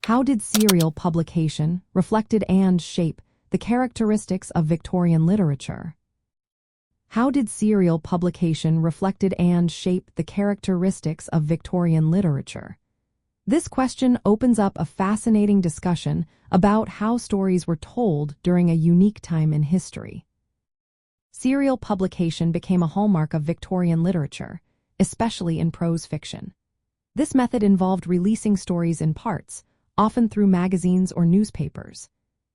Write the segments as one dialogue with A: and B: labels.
A: How did serial publication reflected and shape the characteristics of Victorian literature? How did serial publication reflected and shape the characteristics of Victorian literature? This question opens up a fascinating discussion about how stories were told during a unique time in history. Serial publication became a hallmark of Victorian literature, especially in prose fiction. This method involved releasing stories in parts, often through magazines or newspapers.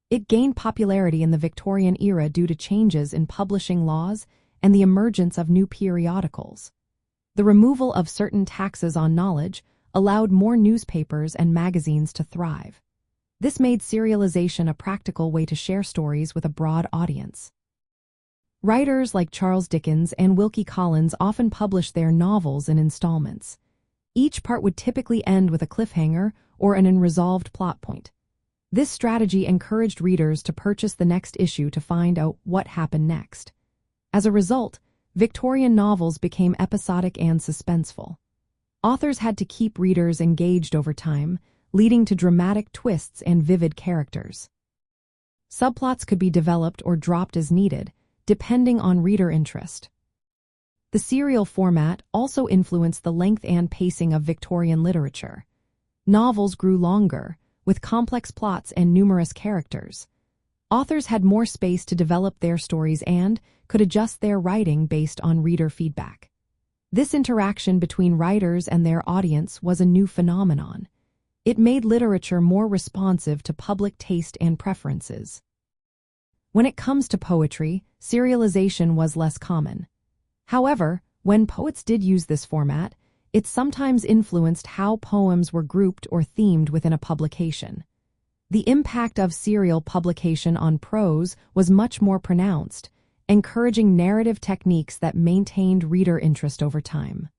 A: It gained popularity in the Victorian era due to changes in publishing laws and the emergence of new periodicals. The removal of certain taxes on knowledge allowed more newspapers and magazines to thrive. This made serialization a practical way to share stories with a broad audience. Writers like Charles Dickens and Wilkie often published their novels in installments. Each part would typically end with a cliffhanger or an unresolved plot point. This strategy encouraged readers to purchase the next issue to find out what happened next. As a result, Victorian novels became episodic and suspenseful. Authors had to keep readers engaged over time, leading to dramatic twists and vivid characters. Subplots could be developed or dropped as needed, depending on reader interest. The serial format also influenced the length and pacing of Victorian literature. Novels grew longer, with complex plots and numerous characters. Authors had more space to develop their stories and could adjust their writing based on reader feedback. This interaction between writers and their audience was a new phenomenon. It made literature more responsive to public taste and preferences. When it comes to poetry, serialization was less common. However, when poets did use this format, it sometimes influenced how poems were grouped or themed within a publication. The impact of serial publication on prose was much more pronounced, encouraging narrative techniques that maintained reader interest over time.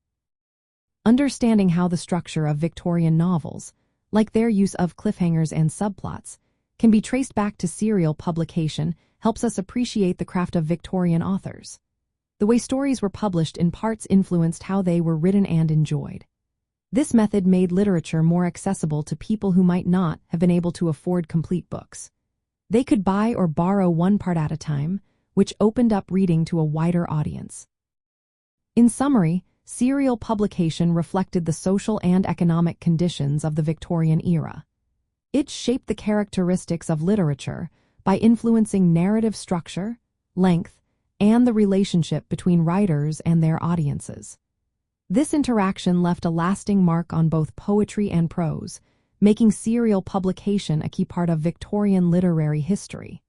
A: Understanding how the structure of Victorian novels, like their use of cliffhangers and subplots, can be traced back to serial publication helps us appreciate the craft of Victorian authors. The way stories were published in parts influenced how they were written and enjoyed. This method made literature more accessible to people who might not have been able to afford complete books. They could buy or borrow one part at a time, which opened up reading to a wider audience. In summary, serial publication reflected the social and economic conditions of the Victorian era. It shaped the characteristics of literature by influencing narrative structure, length, and the relationship between writers and their audiences. This interaction left a lasting mark on both poetry and prose, making serial publication a key part of Victorian literary history.